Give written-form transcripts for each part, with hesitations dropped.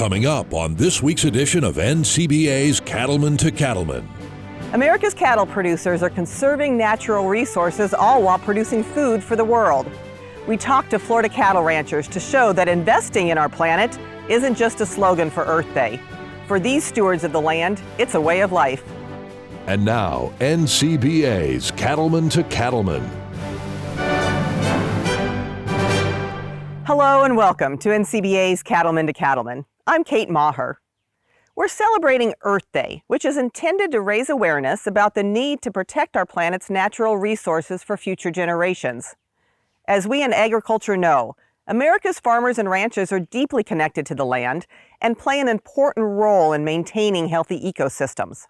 Coming up on this week's edition of NCBA's Cattlemen to Cattlemen. America's cattle producers are conserving natural resources, all while producing food for the world. We talked to Florida cattle ranchers to show that investing in our planet isn't just a slogan for Earth Day. For these stewards of the land, it's a way of life. And now, NCBA's Cattlemen to Cattlemen. Hello and welcome to NCBA's Cattlemen to Cattlemen. I'm Kate Maher. We're celebrating Earth Day, which is intended to raise awareness about the need to protect our planet's natural resources for future generations. As we in agriculture know, America's farmers and ranchers are deeply connected to the land and play an important role in maintaining healthy ecosystems.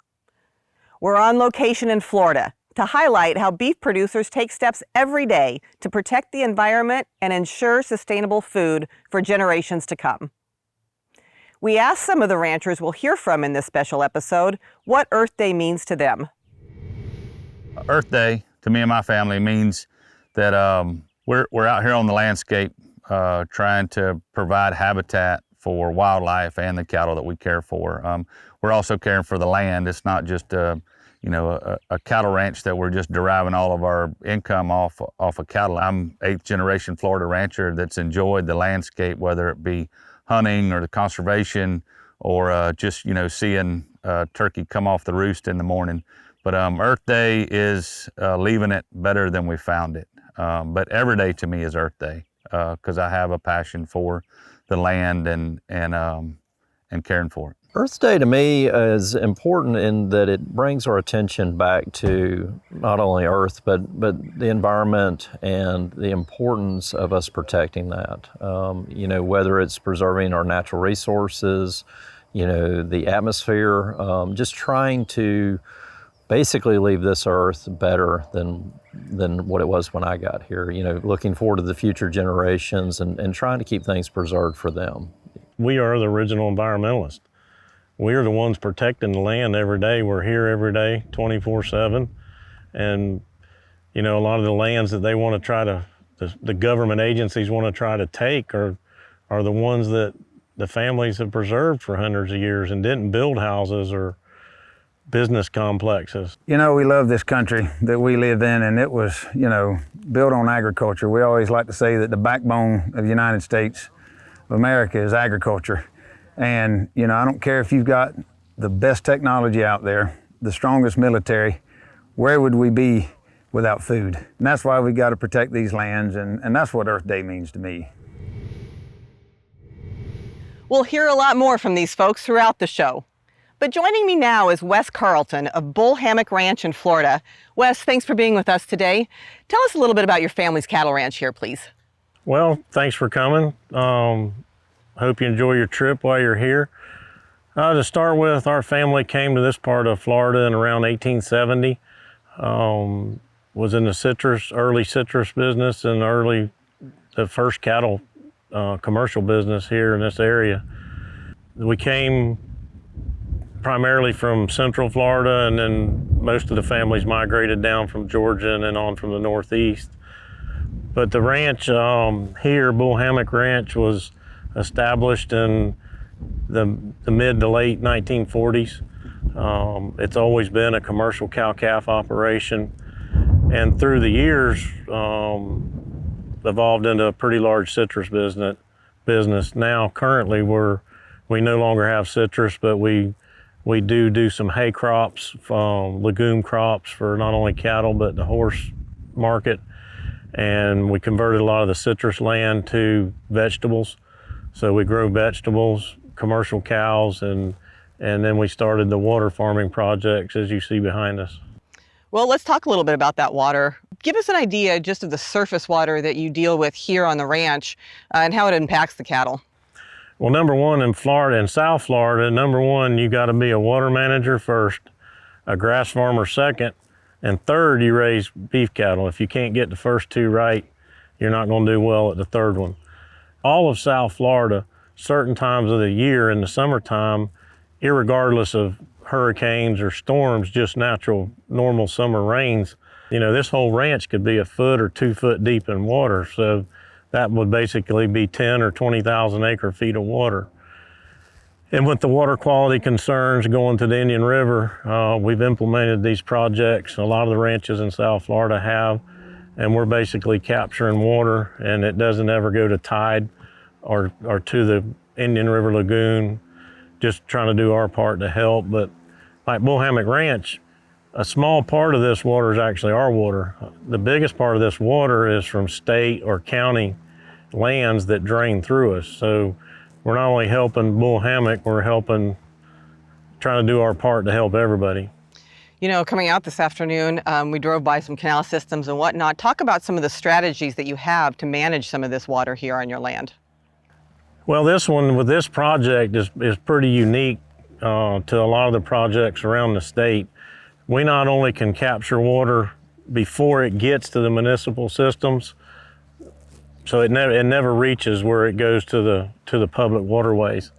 We're on location in Florida to highlight how beef producers take steps every day to protect the environment and ensure sustainable food for generations to come. We asked some of the ranchers we'll hear from in this special episode what Earth Day means to them. Earth Day, to me and my family, means that we're out here on the landscape trying to provide habitat for wildlife and the cattle that we care for. We're also caring for the land. It's not just a cattle ranch that we're just deriving all of our income off of cattle. I'm 8th generation Florida rancher that's enjoyed the landscape, whether it be hunting or the conservation or just seeing turkey come off the roost in the morning. But Earth Day is leaving it better than we found it. But every day to me is Earth Day because I have a passion for the land and caring for it. Earth Day to me is important in that it brings our attention back to not only Earth, but the environment and the importance of us protecting that. Whether it's preserving our natural resources, the atmosphere, just trying to basically leave this Earth better than what it was when I got here. Looking forward to the future generations and trying to keep things preserved for them. We are the original environmentalists. We are the ones protecting the land every day. We're here every day, 24/7. And, a lot of the lands that they want to try to, the government agencies want to try to take are the ones that the families have preserved for hundreds of years and didn't build houses or business complexes. We love this country that we live in, and it was, built on agriculture. We always like to say that the backbone of the United States of America is agriculture. And, I don't care if you've got the best technology out there, the strongest military, where would we be without food? And that's why we got to protect these lands, and that's what Earth Day means to me. We'll hear a lot more from these folks throughout the show. But joining me now is Wes Carlton of Bull Hammock Ranch in Florida. Wes, thanks for being with us today. Tell us a little bit about your family's cattle ranch here, please. Well, thanks for coming. Hope you enjoy your trip while you're here. To start with, our family came to this part of Florida in around 1870. Was in the early citrus business and the first cattle commercial business here in this area. We came primarily from Central Florida, and then most of the families migrated down from Georgia and then on from the Northeast. But the ranch here, Bull Hammock Ranch, was established in the mid to late 1940s. It's always been a commercial cow-calf operation, and through the years evolved into a pretty large citrus business. Now currently we no longer have citrus, but we do some hay crops, legume crops for not only cattle but the horse market, and we converted a lot of the citrus land to vegetables. So we grow vegetables, commercial cows, and then we started the water farming projects as you see behind us. Well, let's talk a little bit about that water. Give us an idea just of the surface water that you deal with here on the ranch and how it impacts the cattle. Well, number one, in Florida, in South Florida, you got to be a water manager first, a grass farmer second, and third, you raise beef cattle. If you can't get the first two right, you're not going to do well at the third one. All of South Florida, certain times of the year in the summertime, irregardless of hurricanes or storms, just normal summer rains, this whole ranch could be 1 foot or 2 foot deep in water. So that would basically be 10 or 20,000 acre feet of water. And with the water quality concerns going to the Indian River, we've implemented these projects. A lot of the ranches in South Florida have, and we're basically capturing water, and it doesn't ever go to tide or to the Indian River Lagoon, just trying to do our part to help. But like Bull Hammock Ranch, a small part of this water is actually our water. The biggest part of this water is from state or county lands that drain through us. So we're not only helping Bull Hammock, we're trying to do our part to help everybody. You know, coming out this afternoon, we drove by some canal systems and whatnot. Talk about some of the strategies that you have to manage some of this water here on your land. Well, this one with this project is pretty unique to a lot of the projects around the state. We not only can capture water before it gets to the municipal systems, so it never reaches where it goes to the public waterways.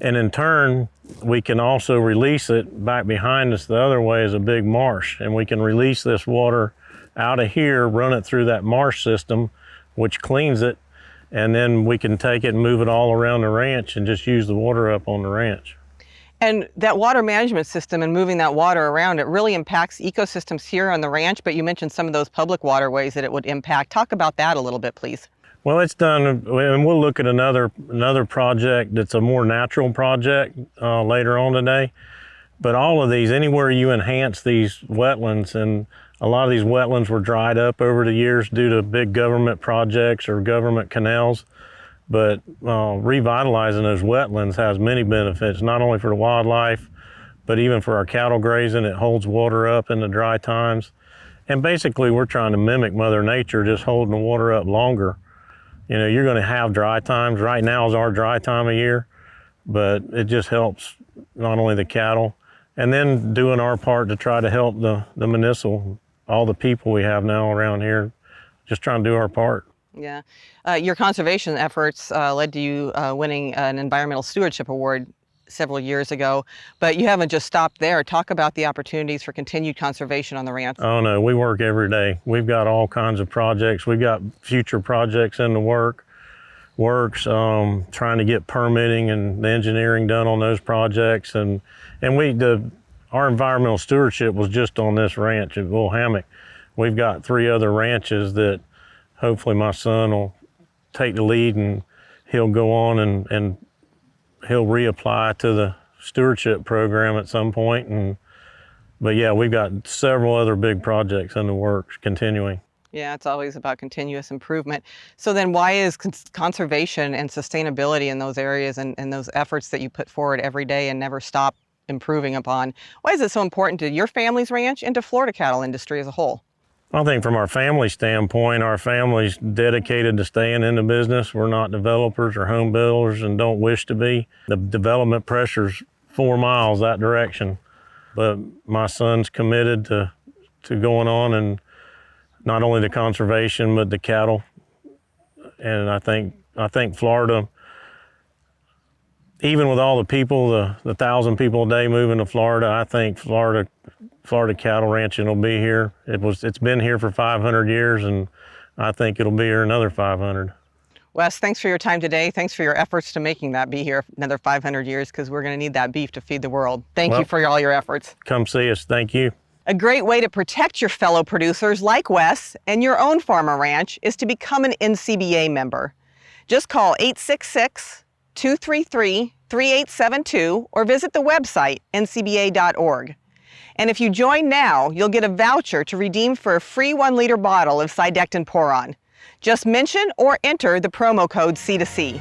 And in turn, we can also release it back behind us. The other way is a big marsh, and we can release this water out of here, run it through that marsh system, which cleans it, and then we can take it and move it all around the ranch and just use the water up on the ranch. And that water management system and moving that water around, it really impacts ecosystems here on the ranch, but you mentioned some of those public waterways that it would impact. Talk about that a little bit, please. Well, it's done, and we'll look at another project that's a more natural project later on today. But all of these, anywhere you enhance these wetlands, and a lot of these wetlands were dried up over the years due to big government projects or government canals. But revitalizing those wetlands has many benefits, not only for the wildlife, but even for our cattle grazing. It holds water up in the dry times. And basically, we're trying to mimic Mother Nature, just holding the water up longer. You know, you're going to have dry times. Right now is our dry time of year, but it just helps not only the cattle, and then doing our part to try to help the municipal, all the people we have now around here, just trying to do our part. Yeah. Your conservation efforts led to you winning an environmental stewardship award several years ago, but you haven't just stopped there. Talk about the opportunities for continued conservation on the ranch. Oh no, we work every day. We've got all kinds of projects. We've got future projects in the works, trying to get permitting and the engineering done on those projects. And our environmental stewardship was just on this ranch at Bull Hammock. We've got 3 other ranches that hopefully my son will take the lead, and he'll go on and he'll reapply to the stewardship program at some point. But yeah, we've got several other big projects in the works continuing. Yeah, it's always about continuous improvement. So then why is conservation and sustainability in those areas and those efforts that you put forward every day and never stop improving upon, why is it so important to your family's ranch and to Florida cattle industry as a whole? I think from our family standpoint, our family's dedicated to staying in the business. We're not developers or home builders and don't wish to be. The development pressure's 4 miles that direction. But my son's committed to going on, and not only the conservation, but the cattle. And I think Florida, even with all the people, the 1,000 people a day moving to Florida, I think Florida cattle ranching will be here. It's been here for 500 years, and I think it'll be here another 500. Wes, thanks for your time today. Thanks for your efforts to making that be here another 500 years, because we're going to need that beef to feed the world. Thank you for all your efforts. Come see us. Thank you. A great way to protect your fellow producers like Wes and your own farm or ranch is to become an NCBA member. Just call 866-233-3872 or visit the website ncba.org. And if you join now, you'll get a voucher to redeem for a free 1-liter bottle of Cydectin Poron. Just mention or enter the promo code C2C.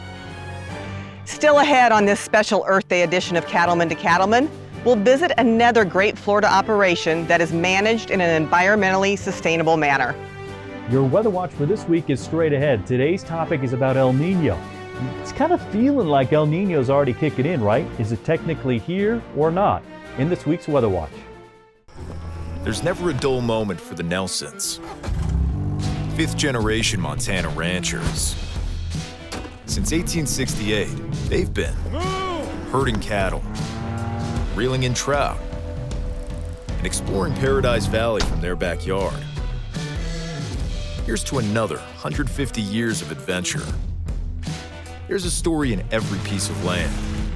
Still ahead on this special Earth Day edition of Cattlemen to Cattlemen, we'll visit another great Florida operation that is managed in an environmentally sustainable manner. Your weather watch for this week is straight ahead. Today's topic is about El Nino. It's kind of feeling like El Nino's already kicking in, right? Is it technically here or not? In this week's weather watch. There's never a dull moment for the Nelsons. 5th-generation Montana ranchers. Since 1868, they've been herding cattle, reeling in trout, and exploring Paradise Valley from their backyard. Here's to another 150 years of adventure. There's a story in every piece of land,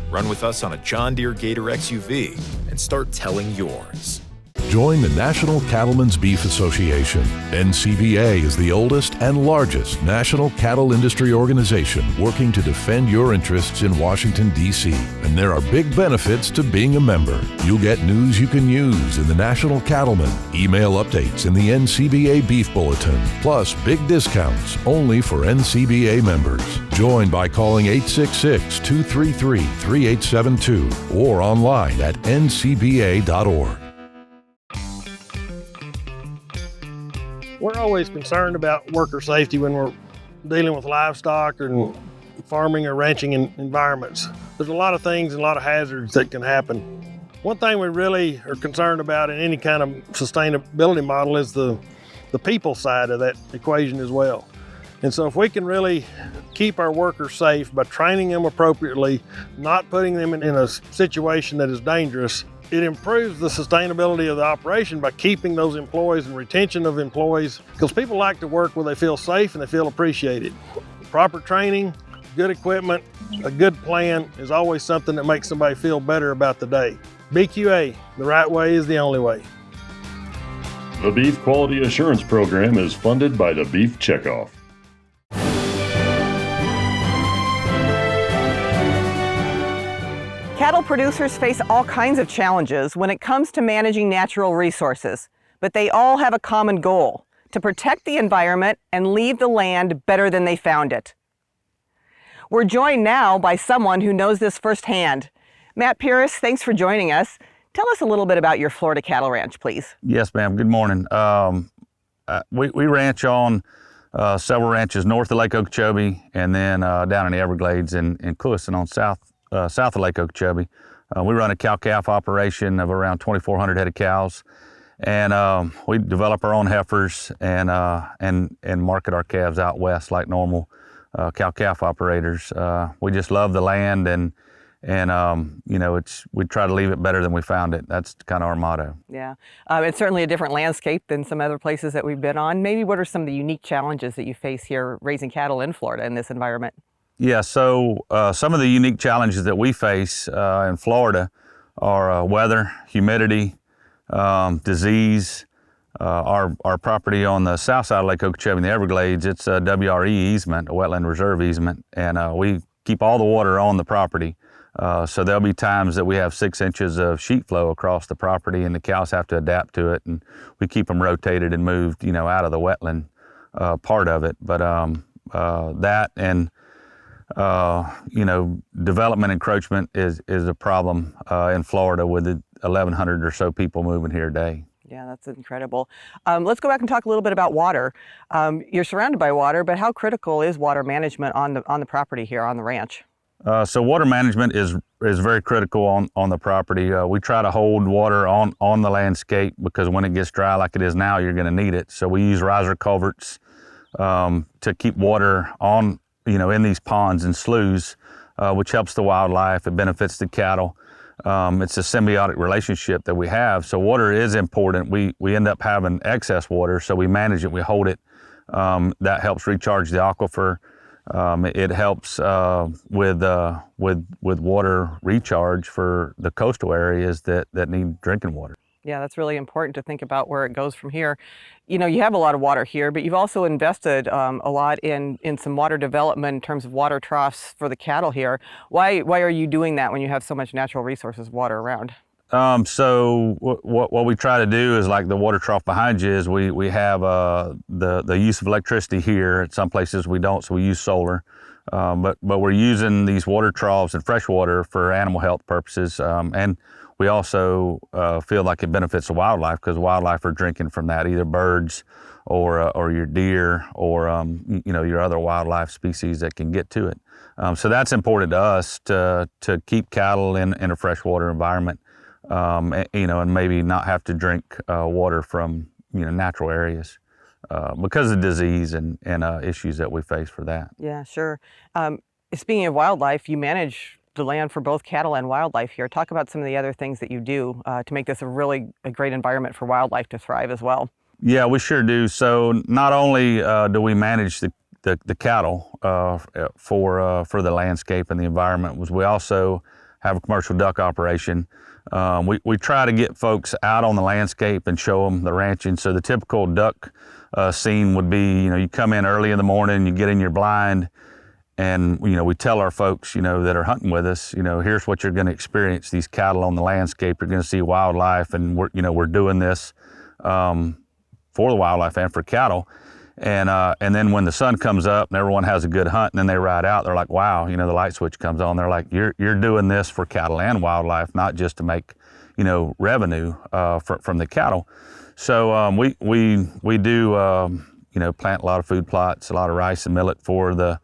Run with us on a John Deere Gator XUV and start telling yours. Join the National Cattlemen's Beef Association. NCBA is the oldest and largest national cattle industry organization working to defend your interests in Washington, D.C. And there are big benefits to being a member. You'll get news you can use in the National Cattlemen, email updates in the NCBA Beef Bulletin, plus big discounts only for NCBA members. Join by calling 866-233-3872 or online at ncba.org. We're always concerned about worker safety when we're dealing with livestock or farming or ranching environments. There's a lot of things and a lot of hazards that can happen. One thing we really are concerned about in any kind of sustainability model is the people side of that equation as well. And so if we can really keep our workers safe by training them appropriately, not putting them in a situation that is dangerous, it improves the sustainability of the operation by keeping those employees and retention of employees, because people like to work where they feel safe and they feel appreciated. Proper training, good equipment, a good plan is always something that makes somebody feel better about the day. BQA, the right way is the only way. The Beef Quality Assurance Program is funded by the Beef Checkoff. Cattle producers face all kinds of challenges when it comes to managing natural resources, but they all have a common goal: to protect the environment and leave the land better than they found it. We're joined now by someone who knows this firsthand. Matt Pierce, thanks for joining us. Tell us a little bit about your Florida cattle ranch, please. Yes, ma'am. Good morning. We ranch on several ranches north of Lake Okeechobee and then down in the Everglades in Clewiston on south of Lake Okeechobee. We run a cow-calf operation of around 2,400 head of cows, and we develop our own heifers and market our calves out west like normal cow-calf operators. We just love the land, and you know, we try to leave it better than we found it. That's kind of our motto. Yeah, it's certainly a different landscape than some other places that we've been on. Maybe what are some of the unique challenges that you face here raising cattle in Florida in this environment? Yeah, so some of the unique challenges that we face in Florida are weather, humidity, disease. Our property on the south side of Lake Okeechobee in the Everglades, it's a WRE easement, a wetland reserve easement, and we keep all the water on the property. So there'll be times that we have 6 inches of sheet flow across the property, and the cows have to adapt to it, and we keep them rotated and moved, you know, out of the wetland part of it. But that and you know, development encroachment is a problem in Florida with the 1,100 or so people moving here a day. Yeah, that's incredible. Let's go back and talk a little bit about water. You're surrounded by water, but how critical is water management on the property here on the ranch? So water management is very critical on the property. We try to hold water on the landscape because when it gets dry like it is now, you're going to need it. So we use riser culverts to keep water on, you know, in these ponds and sloughs, which helps the wildlife. It benefits the cattle. It's a symbiotic relationship that we have. So water is important. We end up having excess water, so we manage it, we hold it. That helps recharge the aquifer. It helps with water recharge for the coastal areas that need drinking water. Yeah, that's really important to think about where it goes from here. You know, you have a lot of water here, but you've also invested a lot in some water development in terms of water troughs for the cattle here. Why are you doing that when you have so much natural resources, water around? So what we try to do is, like the water trough behind you, is we have the use of electricity here. At some places we don't, so we use solar. But we're using these water troughs and fresh water for animal health purposes, and we also feel like it benefits the wildlife because wildlife are drinking from that, either birds or your deer or you know, your other wildlife species that can get to it. So that's important to us to keep cattle in a freshwater environment, you know, and maybe not have to drink water from, you know, natural areas because of disease and issues that we face for that. Yeah, sure. Speaking of wildlife, you manage the land for both cattle and wildlife here. Talk about some of the other things that you do to make this a great environment for wildlife to thrive as well. Yeah, we sure do. So not only do we manage the cattle for the landscape and the environment, we also have a commercial duck operation. We try to get folks out on the landscape and show them the ranching. So the typical duck scene would be, you come in early in the morning, you get in your blind, and we tell our folks, that are hunting with us, here's what you're going to experience: these cattle on the landscape. You're going to see wildlife, and we're doing this for the wildlife and for cattle. And then when the sun comes up and everyone has a good hunt, and then they ride out, they're like, wow, the light switch comes on. They're like, you're doing this for cattle and wildlife, not just to make, revenue from the cattle. So we do plant a lot of food plots, a lot of rice and millet for the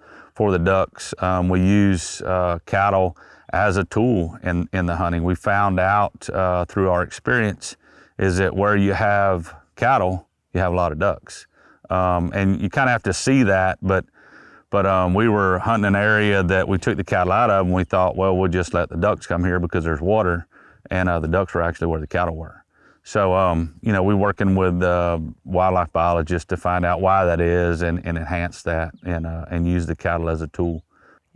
ducks. We use cattle as a tool in the hunting. We found out through our experience is that where you have cattle, you have a lot of ducks. And you kind of have to see that, but we were hunting an area that we took the cattle out of, and we thought, well, we'll just let the ducks come here because there's water, and the ducks were actually where the cattle were. So, we're working with wildlife biologists to find out why that is and enhance that and use the cattle as a tool.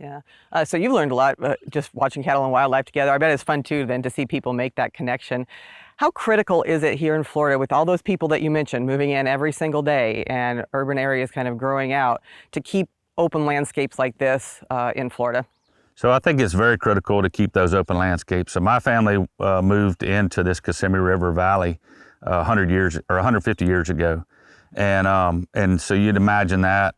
Yeah. So you've learned a lot just watching cattle and wildlife together. I bet it's fun too then to see people make that connection. How critical is it here in Florida with all those people that you mentioned moving in every single day and urban areas kind of growing out to keep open landscapes like this in Florida? So I think it's very critical to keep those open landscapes. So my family moved into this Kissimmee River Valley 100 years or 150 years ago. And so you'd imagine that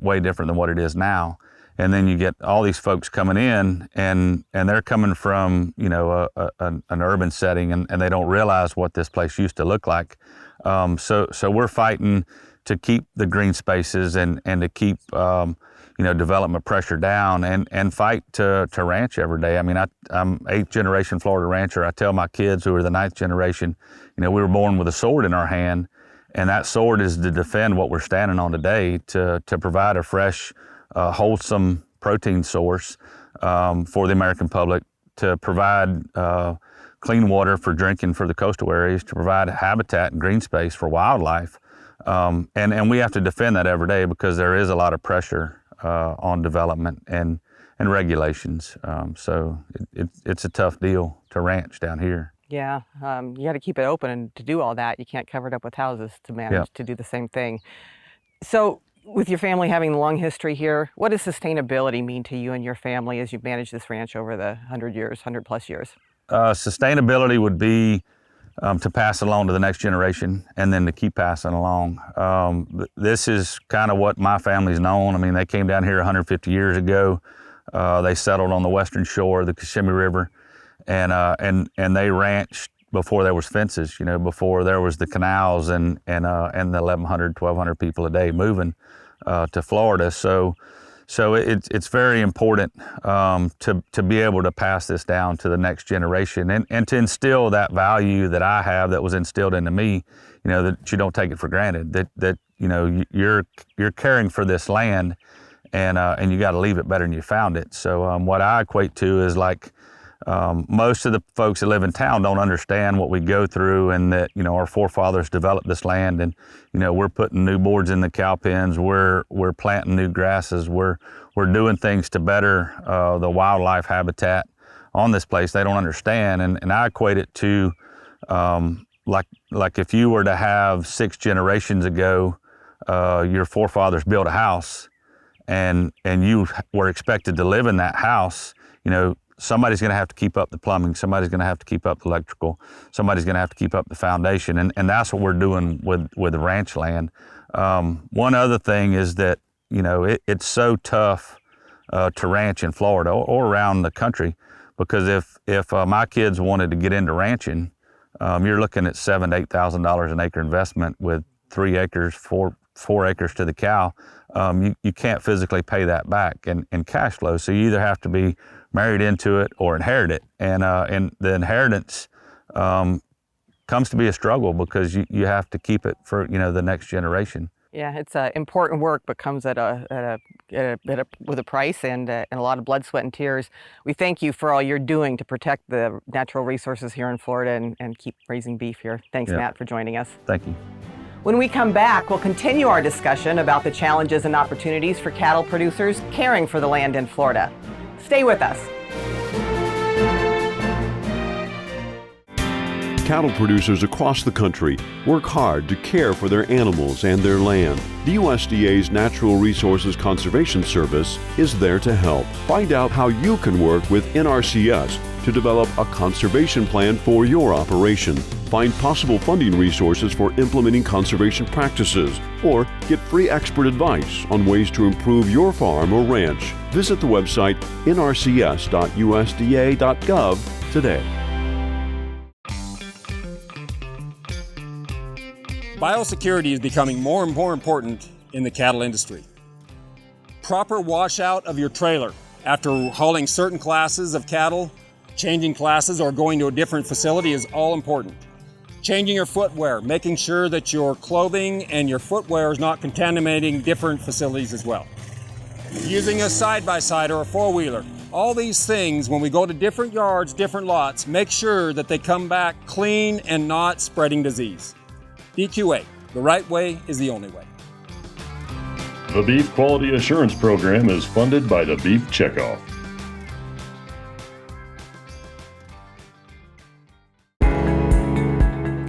way different than what it is now. And then you get all these folks coming in, and they're coming from an urban setting, and they don't realize what this place used to look like. So we're fighting to keep the green spaces and to keep development pressure down and fight to ranch every day. I mean, I'm 8th generation Florida rancher. I tell my kids who are the 9th generation, we were born with a sword in our hand, and that sword is to defend what we're standing on today, to provide a fresh, wholesome protein source for the American public, to provide clean water for drinking for the coastal areas, to provide habitat and green space for wildlife. And we have to defend that every day because there is a lot of pressure on development and regulations. So it's a tough deal to ranch down here. Yeah, you got to keep it open, and to do all that, you can't cover it up with houses to manage to do the same thing. So with your family having a long history here, what does sustainability mean to you and your family as you've managed this ranch over the 100 plus years? Sustainability would be to pass it along to the next generation, and then to keep passing along. This is kind of what my family's known. I mean, they came down here 150 years ago. They settled on the western shore of the Kissimmee River, and they ranched before there was fences, before there was the canals and the 1,100, 1,200 people a day moving to Florida. So it's very important to be able to pass this down to the next generation and to instill that value that I have, that was instilled into me, that you don't take it for granted, that you're caring for this land, and you got to leave it better than you found it. So what I equate to is like, most of the folks that live in town don't understand what we go through, and that our forefathers developed this land, and we're putting new boards in the cow pens, we're planting new grasses, we're doing things to better the wildlife habitat on this place. They don't understand, and I equate it to like if you were to have 6 generations ago, your forefathers built a house, and you were expected to live in that house. Somebody's going to have to keep up the plumbing, somebody's going to have to keep up the electrical, somebody's going to have to keep up the foundation, and that's what we're doing with the ranch land. One other thing is that it's so tough to ranch in Florida or around the country, because if my kids wanted to get into ranching, you're looking at $7,000 to $8,000 an acre investment with 3 acres, 4 acres to the cow. You can't physically pay that back in cash flow, so you either have to be married into it or inherit it, and the inheritance comes to be a struggle because you have to keep it for the next generation. Yeah, it's important work, but comes with a price and a lot of blood, sweat, and tears. We thank you for all you're doing to protect the natural resources here in Florida and keep raising beef here. Thanks, Matt, for joining us. Thank you. When we come back, we'll continue our discussion about the challenges and opportunities for cattle producers caring for the land in Florida. Stay with us. Cattle producers across the country work hard to care for their animals and their land. The USDA's Natural Resources Conservation Service is there to help. Find out how you can work with NRCS to develop a conservation plan for your operation. Find possible funding resources for implementing conservation practices, or get free expert advice on ways to improve your farm or ranch. Visit the website nrcs.usda.gov today. Biosecurity is becoming more and more important in the cattle industry. Proper washout of your trailer after hauling certain classes of cattle, changing classes, or going to a different facility is all important. Changing your footwear, making sure that your clothing and your footwear is not contaminating different facilities as well. Using a side-by-side or a four-wheeler. All these things, when we go to different yards, different lots, make sure that they come back clean and not spreading disease. BQA, the right way is the only way. The Beef Quality Assurance Program is funded by the Beef Checkoff.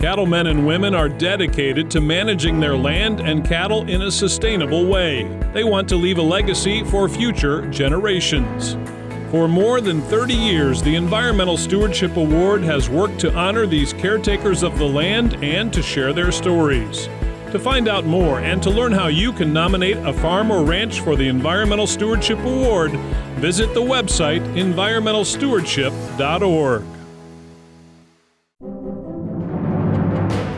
Cattlemen and women are dedicated to managing their land and cattle in a sustainable way. They want to leave a legacy for future generations. For more than 30 years, the Environmental Stewardship Award has worked to honor these caretakers of the land and to share their stories. To find out more and to learn how you can nominate a farm or ranch for the Environmental Stewardship Award, visit the website environmentalstewardship.org.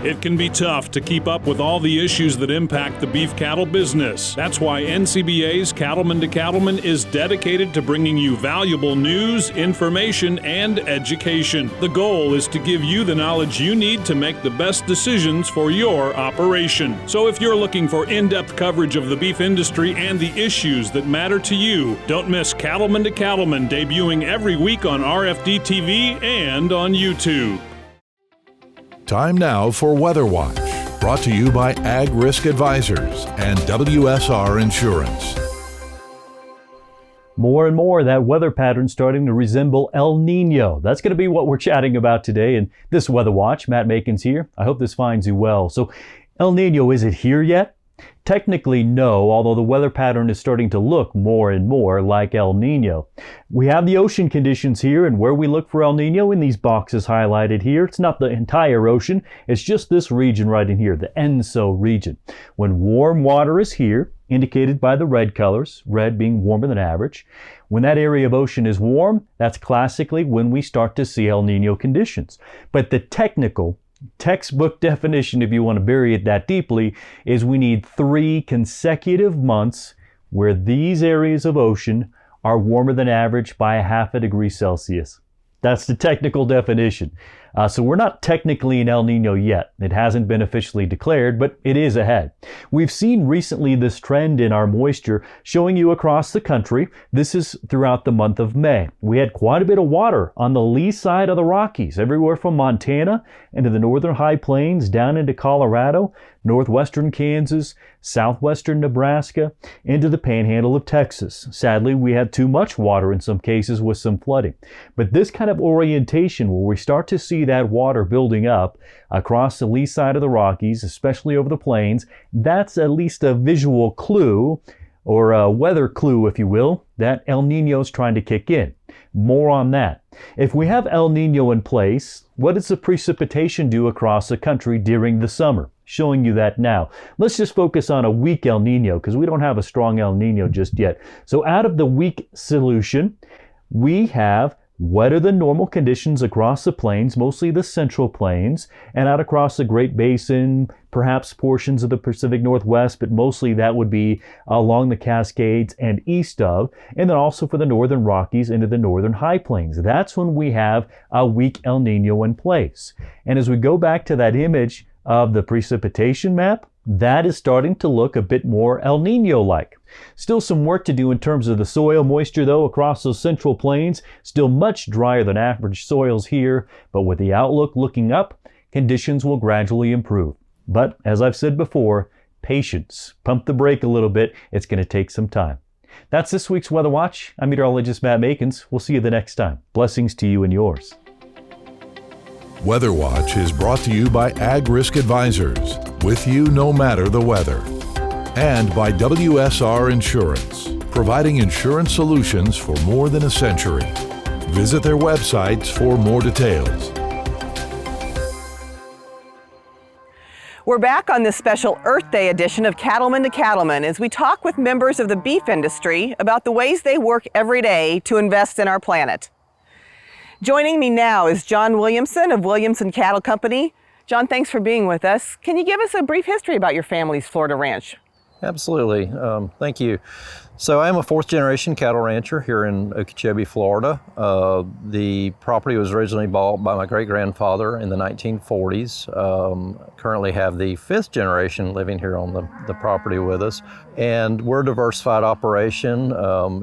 It can be tough to keep up with all the issues that impact the beef cattle business. That's why NCBA's Cattlemen to Cattlemen is dedicated to bringing you valuable news, information, and education. The goal is to give you the knowledge you need to make the best decisions for your operation. So if you're looking for in-depth coverage of the beef industry and the issues that matter to you, don't miss Cattlemen to Cattlemen, debuting every week on RFD TV and on YouTube. Time now for Weather Watch, brought to you by Ag Risk Advisors and WSR Insurance. More and more, that weather pattern starting to resemble El Nino. That's going to be what we're chatting about today in this Weather Watch. Matt Macon's here. I hope this finds you well. So, El Nino, is it here yet? Technically, no, although the weather pattern is starting to look more and more like El Nino. We have the ocean conditions here, and where we look for El Nino in these boxes highlighted here, it's not the entire ocean, it's just this region right in here, the ENSO region. When warm water is here, indicated by the red colors, red being warmer than average, when that area of ocean is warm, that's classically when we start to see El Nino conditions. But the technical textbook definition, if you want to bury it that deeply, is we need 3 consecutive months where these areas of ocean are warmer than average by 0.5 degrees Celsius. That's the technical definition. So we're not technically in El Nino yet. It hasn't been officially declared, but it is ahead. We've seen recently this trend in our moisture showing you across the country. This is throughout the month of May. We had quite a bit of water on the lee side of the Rockies, everywhere from Montana into the northern high plains, down into Colorado, northwestern Kansas, southwestern Nebraska, into the panhandle of Texas. Sadly, we had too much water in some cases with some flooding. But this kind of orientation where we start to see that water building up across the lee side of the Rockies, especially over the plains, that's at least a visual clue, or a weather clue, if you will, that El Nino is trying to kick in. More on that. If we have El Nino in place, what does the precipitation do across the country during the summer? Showing you that now. Let's just focus on a weak El Nino because we don't have a strong El Nino just yet. So out of the weak solution, we have wetter than normal conditions across the plains, mostly the central plains, and out across the Great Basin, perhaps portions of the Pacific Northwest, but mostly that would be along the Cascades and east of, and then also for the northern Rockies into the northern high plains. That's when we have a weak El Nino in place. And as we go back to that image of the precipitation map, that is starting to look a bit more El Nino-like. Still some work to do in terms of the soil moisture though across those central plains. Still much drier than average soils here, but with the outlook looking up, conditions will gradually improve. But as I've said before, patience. Pump the brake a little bit. It's going to take some time. That's this week's Weather Watch. I'm meteorologist Matt Makins. We'll see you the next time. Blessings to you and yours. Weather Watch is brought to you by Ag Risk Advisors, with you no matter the weather. And by WSR Insurance, providing insurance solutions for more than a century. Visit their websites for more details. We're back on this special Earth Day edition of Cattlemen to Cattlemen as we talk with members of the beef industry about the ways they work every day to invest in our planet. Joining me now is John Williamson of Williamson Cattle Company. John, thanks for being with us. Can you give us a brief history about your family's Florida ranch? Absolutely. Thank you. So I am a fourth generation cattle rancher here in Okeechobee, Florida. The property was originally bought by my great grandfather in the 1940s. Currently have the fifth generation living here on the property with us. And we're a diversified operation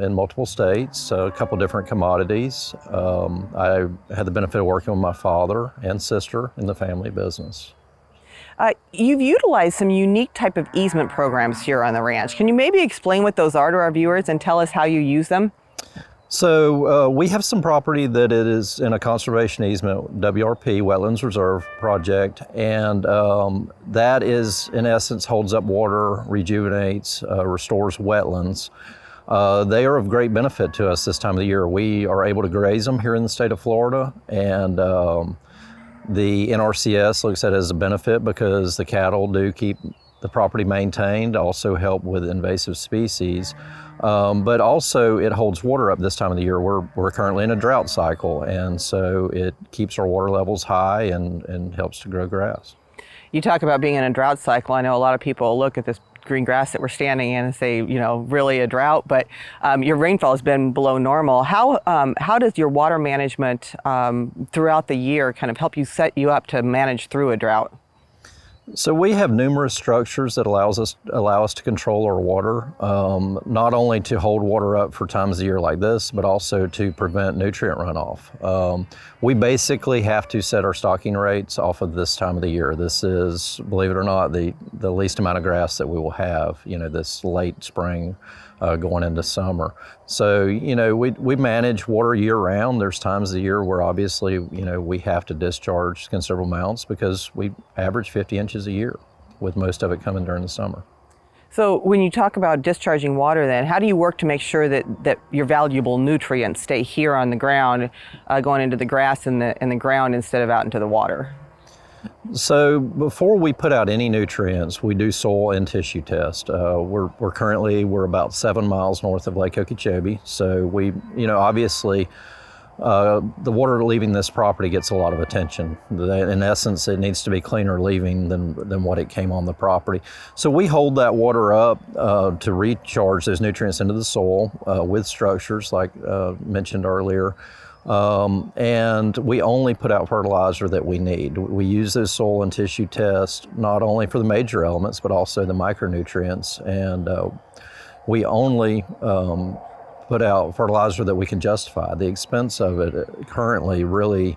in multiple states, a couple different commodities. I had the benefit of working with my father and sister in the family business. You've utilized some unique type of easement programs here on the ranch. Can you maybe explain what those are to our viewers and tell us how you use them? So we have some property that it is in a conservation easement, WRP, Wetlands Reserve Project, and that is, in essence, holds up water, rejuvenates, restores wetlands. They are of great benefit to us this time of the year. We are able to graze them here in the state of Florida, and the NRCS looks at it as a benefit because the cattle do keep the property maintained, also help with invasive species, but also it holds water up this time of the year. We're currently in a drought cycle, and so it keeps our water levels high and helps to grow grass. You talk about being in a drought cycle. I know a lot of people look at this green grass that we're standing in and say, you know, really a drought, but your rainfall has been below normal. How does your water management throughout the year kind of help you set you up to manage through a drought? So we have numerous structures that allow us to control our water, not only to hold water up for times of the year like this, but also to prevent nutrient runoff. We basically have to set our stocking rates off of this time of the year. This is, believe it or not, the least amount of grass that we will have, you know, this late spring going into summer. So, you know, we manage water year round. There's times of the year where obviously, you know, we have to discharge considerable amounts because we average 50 inches a year, with most of it coming during the summer. So when you talk about discharging water then, how do you work to make sure that your valuable nutrients stay here on the ground, going into the grass and the ground instead of out into the water? So before we put out any nutrients, we do soil and tissue test. We're about 7 miles north of Lake Okeechobee. So we, you know, obviously the water leaving this property gets a lot of attention. In essence, it needs to be cleaner leaving than what it came on the property. So we hold that water up to recharge those nutrients into the soil with structures like mentioned earlier. And we only put out fertilizer that we need. We use those soil and tissue tests not only for the major elements, but also the micronutrients. And we only put out fertilizer that we can justify. The expense of it currently really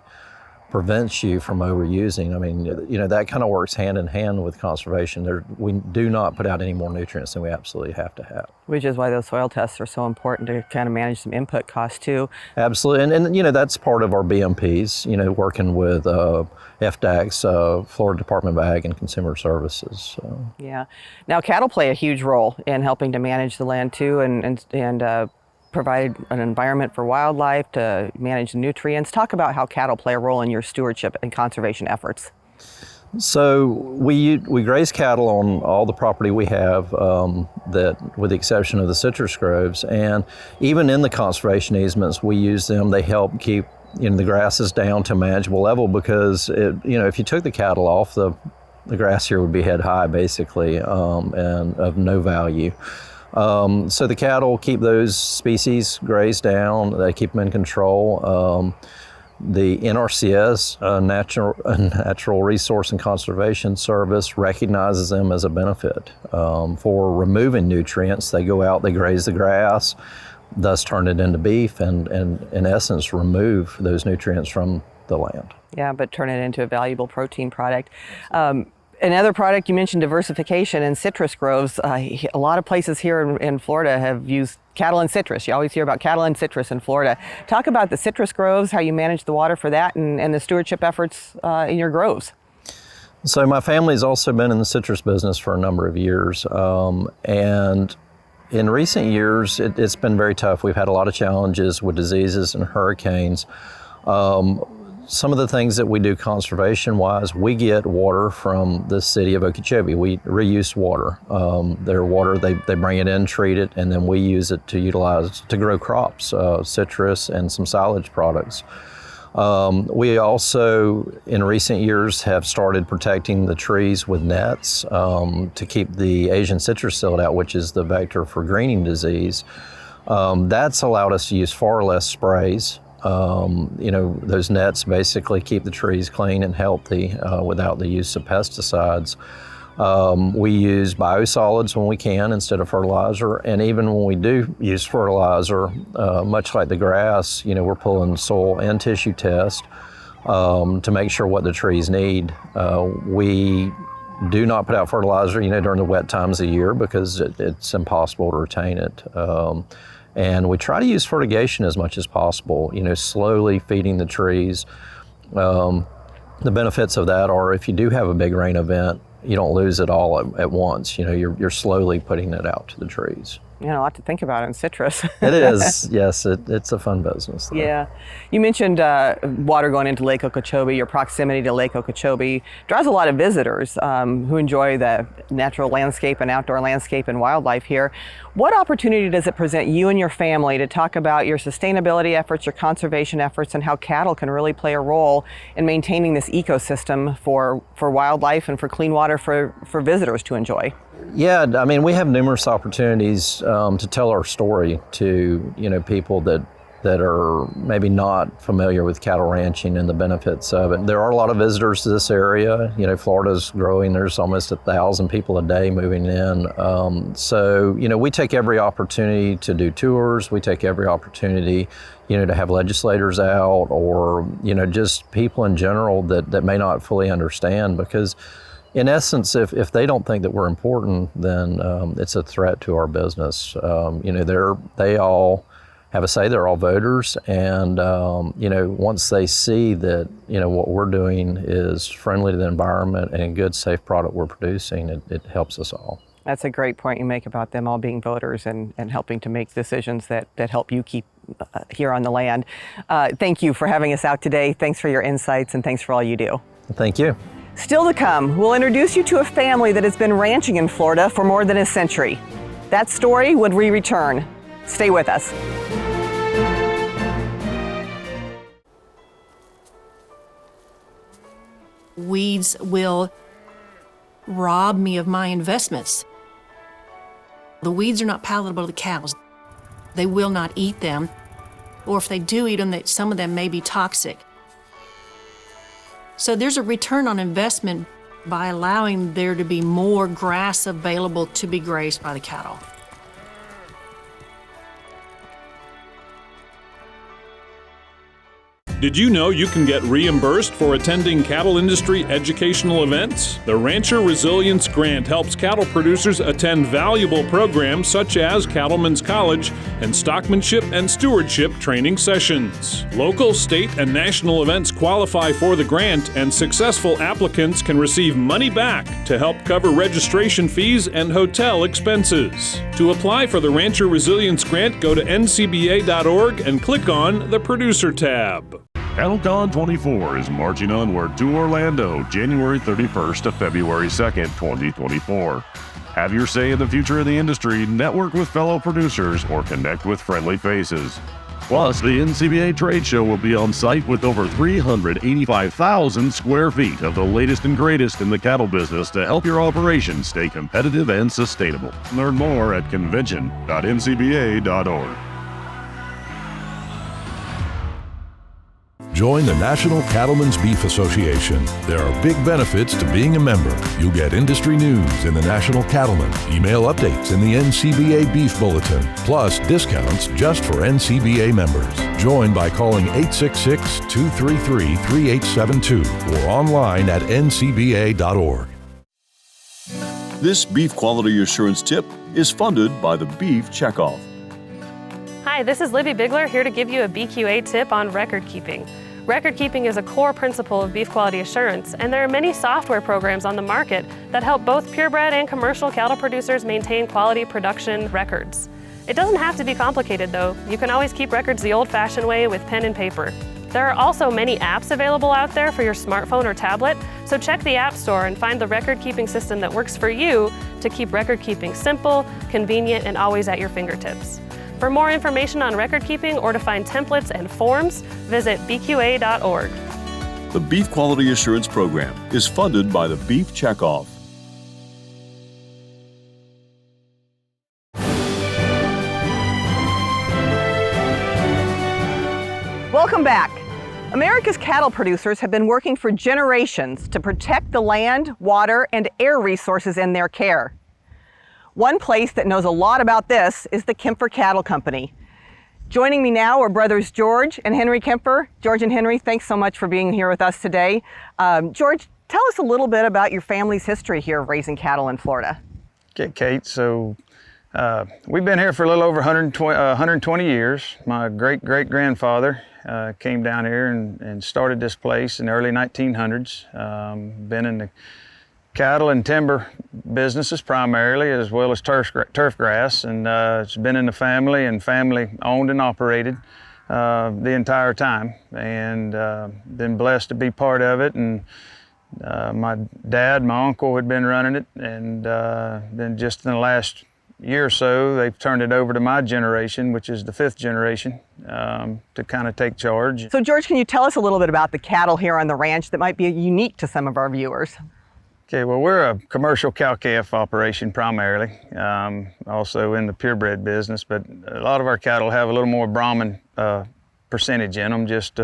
prevents you from overusing. I mean, you know, that kind of works hand in hand with conservation. We do not put out any more nutrients than we absolutely have to have. Which is why those soil tests are so important to kind of manage some input costs too. Absolutely, and you know, that's part of our BMPs, you know, working with FDAC's, Florida Department of Ag and Consumer Services. So. Yeah. Now, cattle play a huge role in helping to manage the land too, and provide an environment for wildlife, to manage nutrients. Talk about how cattle play a role in your stewardship and conservation efforts. So we graze cattle on all the property we have, that with the exception of the citrus groves, and even in the conservation easements, we use them. They help keep, you know, the grasses down to a manageable level because you know, if you took the cattle off, the grass here would be head high basically, and of no value. So the cattle keep those species grazed down, they keep them in control. The NRCS, Natural Resource and Conservation Service, recognizes them as a benefit for removing nutrients. They go out, they graze the grass, thus turn it into beef and in essence remove those nutrients from the land. Yeah, but turn it into a valuable protein product. Another product, you mentioned diversification and citrus groves. A lot of places here in Florida have used cattle and citrus. You always hear about cattle and citrus in Florida. Talk about the citrus groves, how you manage the water for that, and the stewardship efforts in your groves. So my family's also been in the citrus business for a number of years, and in recent years, it's been very tough. We've had a lot of challenges with diseases and hurricanes. Some of the things that we do conservation-wise, we get water from the city of Okeechobee. We reuse water. Their water, they bring it in, treat it, and then we use it to utilize to grow crops, citrus and some silage products. We also, in recent years, have started protecting the trees with nets to keep the Asian citrus psyllid out, which is the vector for greening disease. That's allowed us to use far less sprays. Those nets basically keep the trees clean and healthy without the use of pesticides. We use biosolids when we can instead of fertilizer, and even when we do use fertilizer, much like the grass, we're pulling soil and tissue tests to make sure what the trees need. We do not put out fertilizer, during the wet times of the year because it's impossible to retain it. And we try to use fertigation as much as possible, slowly feeding the trees. The benefits of that are if you do have a big rain event, you don't lose it all at once. You're slowly putting it out to the trees. A lot to think about in citrus. It is, yes. It's a fun business, though. Yeah. You mentioned water going into Lake Okeechobee. Your proximity to Lake Okeechobee draws a lot of visitors who enjoy the natural landscape and outdoor landscape and wildlife here. What opportunity does it present you and your family to talk about your sustainability efforts, your conservation efforts, and how cattle can really play a role in maintaining this ecosystem for wildlife and for clean water for visitors to enjoy? Yeah, we have numerous opportunities to tell our story to people that are maybe not familiar with cattle ranching and the benefits of it. There are a lot of visitors to this area. Florida's growing. There's almost 1,000 people a day moving in. So we take every opportunity to do tours. We take every opportunity to have legislators out or just people in general that may not fully understand, because in essence, if they don't think that we're important, then it's a threat to our business. They all have a say. They're all voters, and once they see that what we're doing is friendly to the environment and a good, safe product we're producing, it helps us all. That's a great point you make about them all being voters and helping to make decisions that help you keep here on the land. Thank you for having us out today. Thanks for your insights, and thanks for all you do. Thank you. Still to come, we'll introduce you to a family that has been ranching in Florida for more than a century. That story when we return. Stay with us. Weeds will rob me of my investments. The weeds are not palatable to cows. They will not eat them, or if they do eat them, some of them may be toxic. So there's a return on investment by allowing there to be more grass available to be grazed by the cattle. Did you know you can get reimbursed for attending cattle industry educational events? The Rancher Resilience Grant helps cattle producers attend valuable programs such as Cattlemen's College and Stockmanship and Stewardship training sessions. Local, state, and national events qualify for the grant, and successful applicants can receive money back to help cover registration fees and hotel expenses. To apply for the Rancher Resilience Grant, go to ncba.org and click on the Producer tab. CattleCon 24 is marching onward to Orlando, January 31st to February 2nd, 2024. Have your say in the future of the industry, network with fellow producers, or connect with friendly faces. Plus, the NCBA trade show will be on site with over 385,000 square feet of the latest and greatest in the cattle business to help your operation stay competitive and sustainable. Learn more at convention.ncba.org. Join the National Cattlemen's Beef Association. There are big benefits to being a member. You'll get industry news in the National Cattlemen, email updates in the NCBA Beef Bulletin, plus discounts just for NCBA members. Join by calling 866-233-3872 or online at ncba.org. This beef quality assurance tip is funded by the Beef Checkoff. Hi, this is Libby Bigler here to give you a BQA tip on record keeping. Record keeping is a core principle of beef quality assurance, and there are many software programs on the market that help both purebred and commercial cattle producers maintain quality production records. It doesn't have to be complicated though. You can always keep records the old-fashioned way with pen and paper. There are also many apps available out there for your smartphone or tablet, so check the App Store and find the record-keeping system that works for you to keep record-keeping simple, convenient, and always at your fingertips. For more information on record-keeping or to find templates and forms, visit bqa.org. The Beef Quality Assurance Program is funded by the Beef Checkoff. Welcome back. America's cattle producers have been working for generations to protect the land, water, and air resources in their care. One place that knows a lot about this is the Kemper Cattle Company. Joining me now are brothers George and Henry Kemper. George and Henry, thanks so much for being here with us today. George, tell us a little bit about your family's history here of raising cattle in Florida. Okay, Kate, so we've been here for a little over 120 years. My great-great-grandfather came down here and started this place in the early 1900s. Been in the cattle and timber businesses primarily, as well as turf grass, and it's been in the family and family owned and operated the entire time, and been blessed to be part of it. And my dad, my uncle had been running it, and then just in the last year or so, they've turned it over to my generation, which is the fifth generation, to kind of take charge. So George, can you tell us a little bit about the cattle here on the ranch that might be unique to some of our viewers? Okay, well, we're a commercial cow-calf operation primarily, also in the purebred business, but a lot of our cattle have a little more Brahman percentage in them, just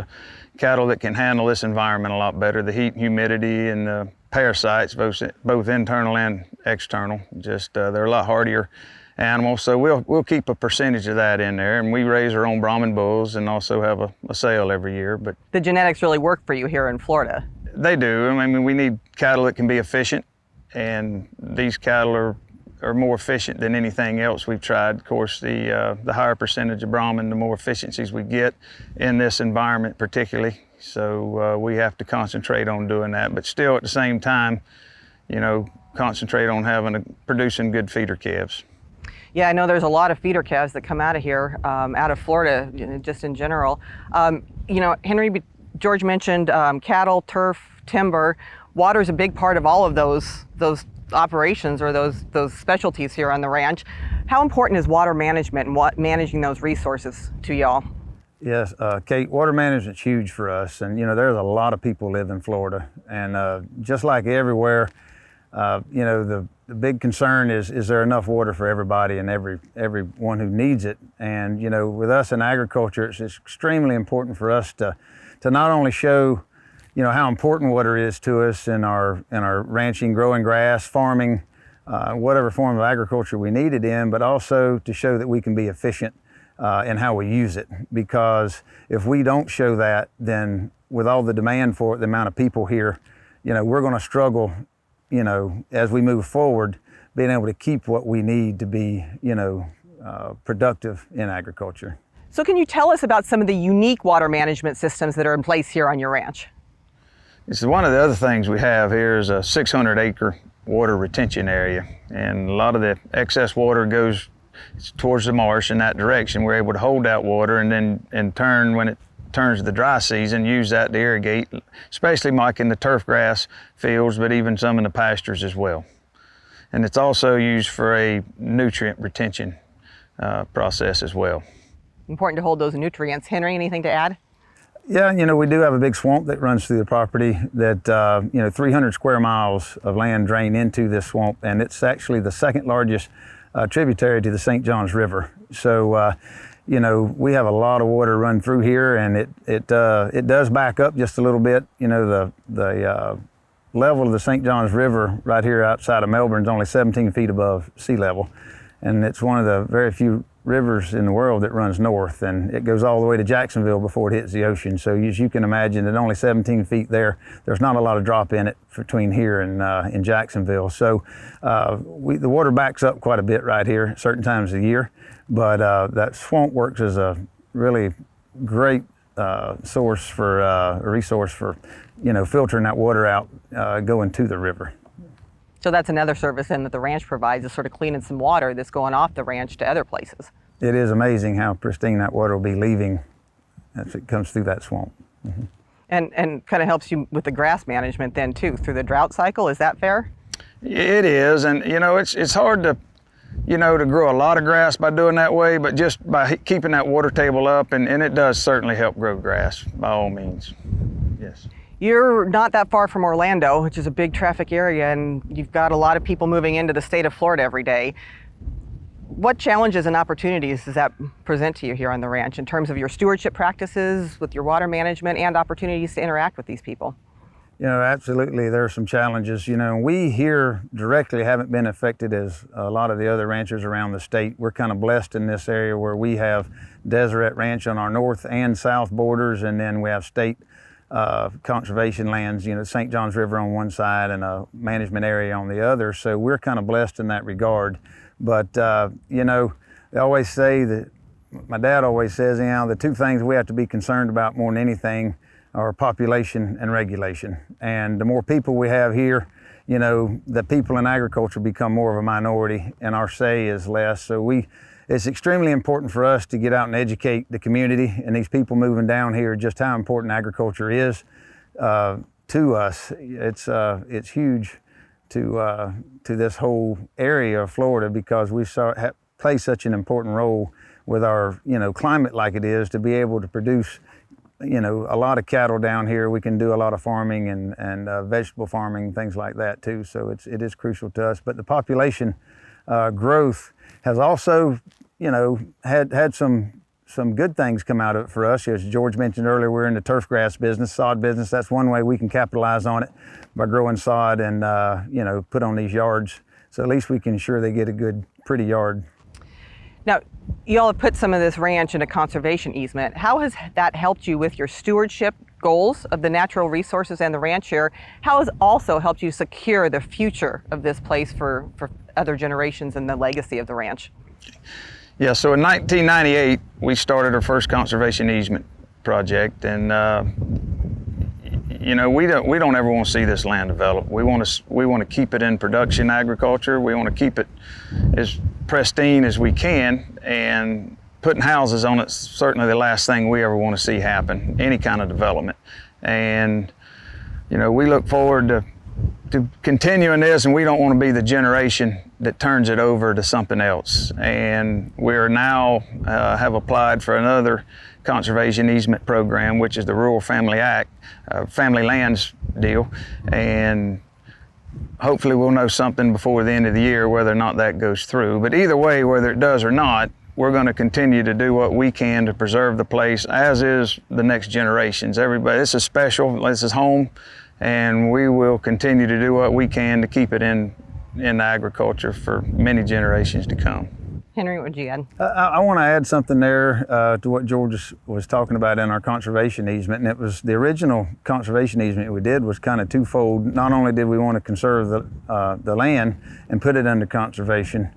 cattle that can handle this environment a lot better, the heat, humidity, and the parasites, both internal and external. Just they're a lot hardier animals, so we'll keep a percentage of that in there, and we raise our own Brahman bulls and also have a sale every year. But the genetics really work for you here in Florida. They do. I mean, we need cattle that can be efficient, and these cattle are more efficient than anything else we've tried. Of course, the higher percentage of Brahman, the more efficiencies we get in this environment particularly. So we have to concentrate on doing that, but still at the same time, you know, concentrate on producing good feeder calves. Yeah, I know there's a lot of feeder calves that come out of here, out of Florida, just in general. You know, Henry, George mentioned cattle, turf, timber. Water is a big part of all of those operations or those specialties here on the ranch. How important is water management and managing those resources to y'all? Yes, Kate, water management's huge for us, and you know there's a lot of people live in Florida, and just like everywhere, you know the big concern is there enough water for everybody and everyone who needs it. And you know, with us in agriculture, it's extremely important for us to not only show, you know, how important water is to us in our ranching, growing grass, farming, whatever form of agriculture we need it in, but also to show that we can be efficient in how we use it. Because if we don't show that, then with all the demand for it, the amount of people here, you know, we're going to struggle, you know, as we move forward, being able to keep what we need to be, you know, productive in agriculture. So can you tell us about some of the unique water management systems that are in place here on your ranch? This is one of the other things we have here is a 600-acre water retention area, and a lot of the excess water goes towards the marsh in that direction. We're able to hold that water, and then in turn, when it turns to the dry season, use that to irrigate, especially like in the turf grass fields, but even some in the pastures as well. And it's also used for a nutrient retention process as well. Important to hold those nutrients. Henry, anything to add? Yeah, you know, we do have a big swamp that runs through the property that, you know, 300 square miles of land drain into this swamp, and it's actually the second largest tributary to the St. Johns River. So, you know, we have a lot of water run through here, and it does back up just a little bit. You know, the level of the St. Johns River right here outside of Melbourne is only 17 feet above sea level, and it's one of the very few rivers in the world that runs north, and it goes all the way to Jacksonville before it hits the ocean. So as you can imagine, at only 17 feet there's not a lot of drop in it between here and in Jacksonville. So the water backs up quite a bit right here at certain times of the year, but that swamp works as a really great resource for filtering that water out going to the river. So that's another service then that the ranch provides, is sort of cleaning some water that's going off the ranch to other places. It is amazing how pristine that water will be leaving as it comes through that swamp. Mm-hmm. And kind of helps you with the grass management then too, through the drought cycle, is that fair? It is, and it's hard to grow a lot of grass by doing that way, but just by keeping that water table up, and it does certainly help grow grass by all means, yes. You're not that far from Orlando, which is a big traffic area, and you've got a lot of people moving into the state of Florida every day. What challenges and opportunities does that present to you here on the ranch in terms of your stewardship practices, with your water management, and opportunities to interact with these people? Absolutely, there are some challenges. We here directly haven't been affected as a lot of the other ranchers around the state. We're kind of blessed in this area where we have Deseret Ranch on our north and south borders, and then we have state conservation lands, St. Johns River on one side and a management area on the other. So we're kind of blessed in that regard. But, they always say that, my dad always says, the two things we have to be concerned about more than anything are population and regulation. And the more people we have here, the people in agriculture become more of a minority and our say is less. So it's extremely important for us to get out and educate the community and these people moving down here just how important agriculture is to us. It's huge to this whole area of Florida, because we play such an important role with our climate like it is, to be able to produce a lot of cattle down here. We can do a lot of farming and vegetable farming, things like that too. So it is crucial to us. But the population growth has also had some good things come out of it for us. As George mentioned earlier, we're in the turf grass business, sod business. That's one way we can capitalize on it, by growing sod and put on these yards. So at least we can ensure they get a good, pretty yard. Now, you all have put some of this ranch in a conservation easement. How has that helped you with your stewardship goals of the natural resources and the ranch here? How has also helped you secure the future of this place for other generations and the legacy of the ranch? Yeah, so in 1998, we started our first conservation easement project, and we don't ever want to see this land develop. We want to keep it in production agriculture. We want to keep it as pristine as we can, and putting houses on it's certainly the last thing we ever want to see happen, any kind of development. And we look forward to continuing this, and we don't want to be the generation that turns it over to something else. And we're now have applied for another conservation easement program, which is the Rural Family Act, Family Lands deal. And hopefully we'll know something before the end of the year whether or not that goes through. But either way, whether it does or not, we're going to continue to do what we can to preserve the place, as is the next generations. Everybody, this is special, this is home, and we will continue to do what we can to keep it in agriculture for many generations to come. Henry, what would you add? I want to add something there to what George was talking about in our conservation easement, and it was the original conservation easement we did was kind of twofold. Not only did we want to conserve the land and put it under conservation,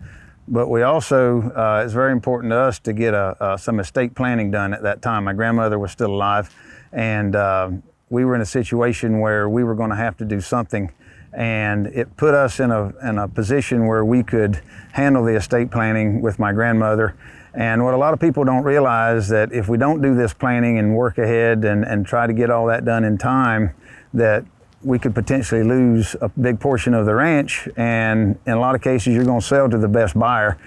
but we also, it's very important to us to get some estate planning done at that time. My grandmother was still alive, and we were in a situation where we were going to have to do something, and it put us in a position where we could handle the estate planning with my grandmother. And what a lot of people don't realize, that if we don't do this planning and work ahead and try to get all that done in time, that we could potentially lose a big portion of the ranch, and in a lot of cases you're going to sell to the best buyer.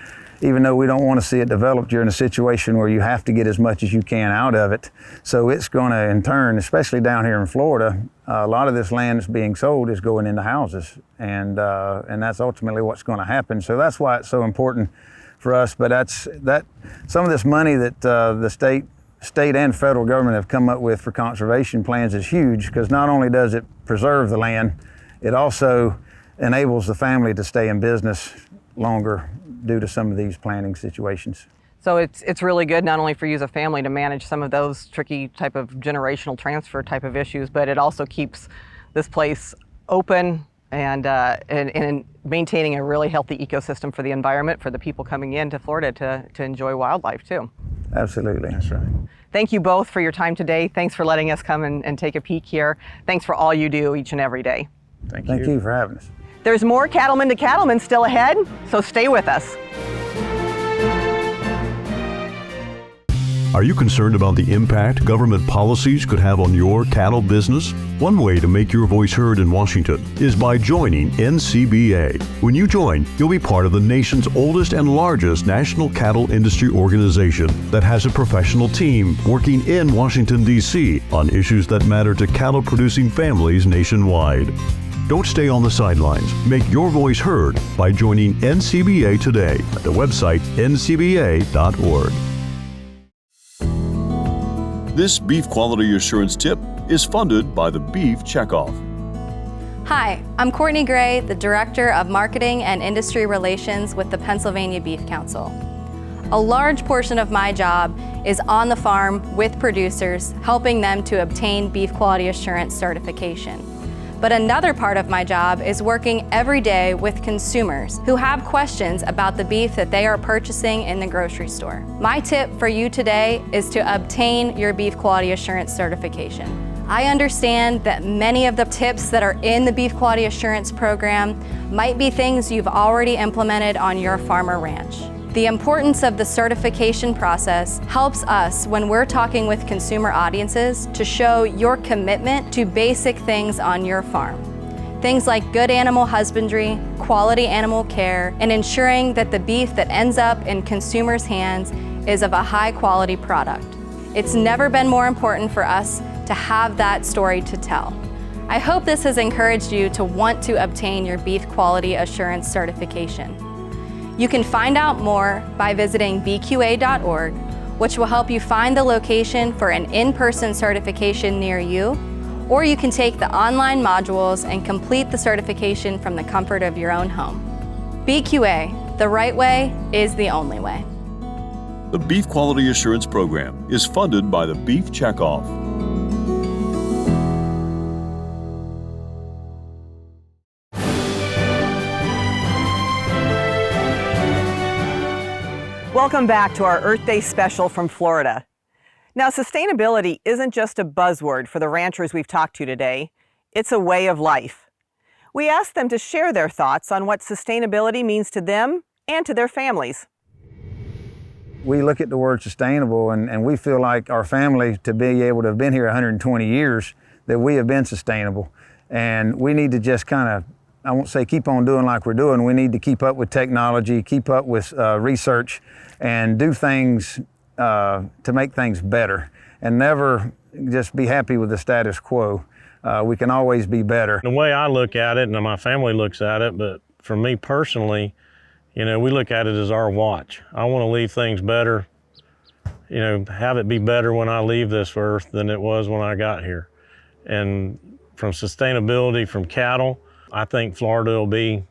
Even though we don't want to see it developed, you're in a situation where you have to get as much as you can out of it. So it's going to, in turn, especially down here in Florida, a lot of this land that's being sold is going into houses, and that's ultimately what's going to happen. So that's why it's so important for us. But some of this money that the state and federal government have come up with for conservation plans is huge, because not only does it preserve the land, it also enables the family to stay in business longer due to some of these planning situations. So it's really good not only for you as a family to manage some of those tricky type of generational transfer type of issues, but it also keeps this place open and maintaining a really healthy ecosystem for the environment, for the people coming into Florida to enjoy wildlife too. Absolutely. That's right. Thank you both for your time today. Thanks for letting us come and take a peek here. Thanks for all you do each and every day. Thank you for having us. There's more Cattlemen to Cattlemen still ahead, so stay with us. Are you concerned about the impact government policies could have on your cattle business? One way to make your voice heard in Washington is by joining NCBA. When you join, you'll be part of the nation's oldest and largest national cattle industry organization that has a professional team working in Washington, D.C. on issues that matter to cattle-producing families nationwide. Don't stay on the sidelines. Make your voice heard by joining NCBA today at the website ncba.org. This beef quality assurance tip is funded by the Beef Checkoff. Hi, I'm Courtney Gray, the Director of Marketing and Industry Relations with the Pennsylvania Beef Council. A large portion of my job is on the farm with producers, helping them to obtain beef quality assurance certification. But another part of my job is working every day with consumers who have questions about the beef that they are purchasing in the grocery store. My tip for you today is to obtain your beef quality assurance certification. I understand that many of the tips that are in the beef quality assurance program might be things you've already implemented on your farm or ranch. The importance of the certification process helps us when we're talking with consumer audiences to show your commitment to basic things on your farm. Things like good animal husbandry, quality animal care, and ensuring that the beef that ends up in consumers' hands is of a high quality product. It's never been more important for us to have that story to tell. I hope this has encouraged you to want to obtain your beef quality assurance certification. You can find out more by visiting bqa.org, which will help you find the location for an in-person certification near you, or you can take the online modules and complete the certification from the comfort of your own home. BQA, the right way is the only way. The Beef Quality Assurance Program is funded by the Beef Checkoff. Welcome back to our Earth Day special from Florida. Now, sustainability isn't just a buzzword for the ranchers we've talked to today. It's a way of life. We asked them to share their thoughts on what sustainability means to them and to their families. We look at the word sustainable and we feel like our family, to be able to have been here 120 years, that we have been sustainable. And we need to just kind of, I won't say keep on doing like we're doing, we need to keep up with technology, keep up with research, and do things to make things better, and never just be happy with the status quo. We can always be better. The way I look at it, and my family looks at it, but for me personally, you know, we look at it as our watch. I want to leave things better, you know, have it be better when I leave this earth than it was when I got here. And from sustainability, from cattle, I think Florida will be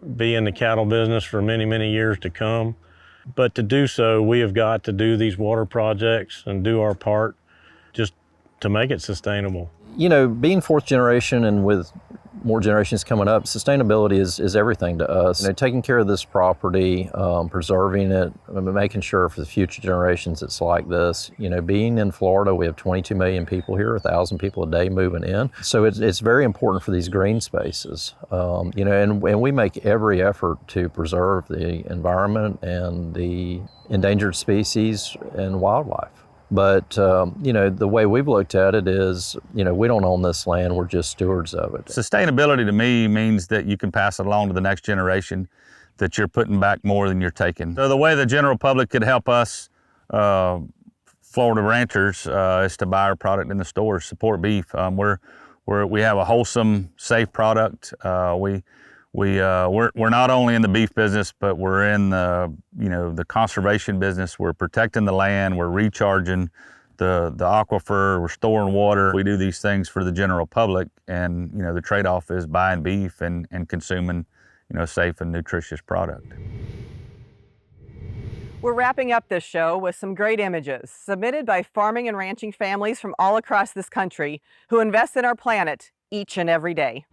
in the cattle business for many, many years to come. But to do so, we have got to do these water projects and do our part just to make it sustainable. You know, being fourth generation and with more generations coming up, sustainability is everything to us. You know, taking care of this property, preserving it, making sure for the future generations it's like this. You know, being in Florida, we have 22 million people here, 1,000 people a day moving in. So it's very important for these green spaces. You know, and we make every effort to preserve the environment and the endangered species and wildlife. But, you know, the way we've looked at it is, you know, we don't own this land, we're just stewards of it. Sustainability to me means that you can pass it along to the next generation, that you're putting back more than you're taking. So the way the general public could help us, Florida ranchers, is to buy our product in the stores, support beef. We have a wholesome, safe product. We're not only in the beef business, but we're in the conservation business. We're protecting the land. We're recharging the aquifer. We're storing water. We do these things for the general public, and you know the trade-off is buying beef and consuming, you know, safe and nutritious product. We're wrapping up this show with some great images submitted by farming and ranching families from all across this country who invest in our planet each and every day.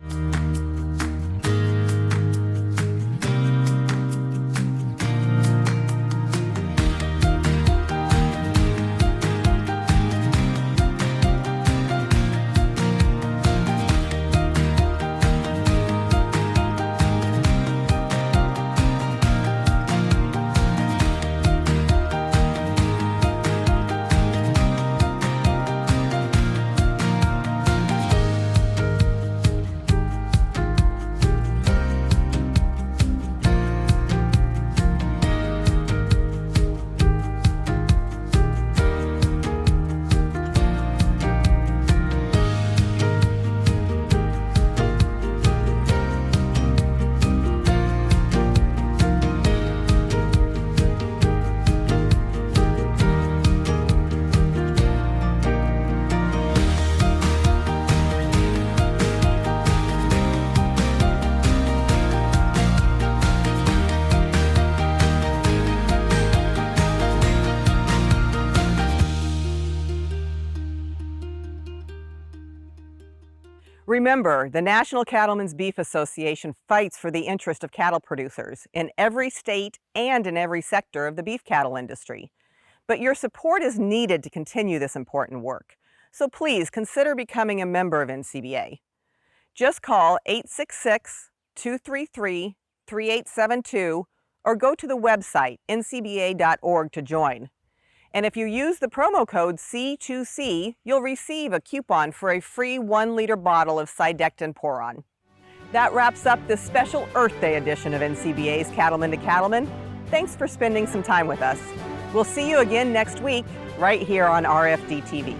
Remember, the National Cattlemen's Beef Association fights for the interest of cattle producers in every state and in every sector of the beef cattle industry. But your support is needed to continue this important work. So please consider becoming a member of NCBA. Just call 866-233-3872 or go to the website ncba.org to join. And if you use the promo code C2C, you'll receive a coupon for a free 1-liter bottle of Cydectin Poron. That wraps up this special Earth Day edition of NCBA's Cattlemen to Cattlemen. Thanks for spending some time with us. We'll see you again next week, right here on RFD TV.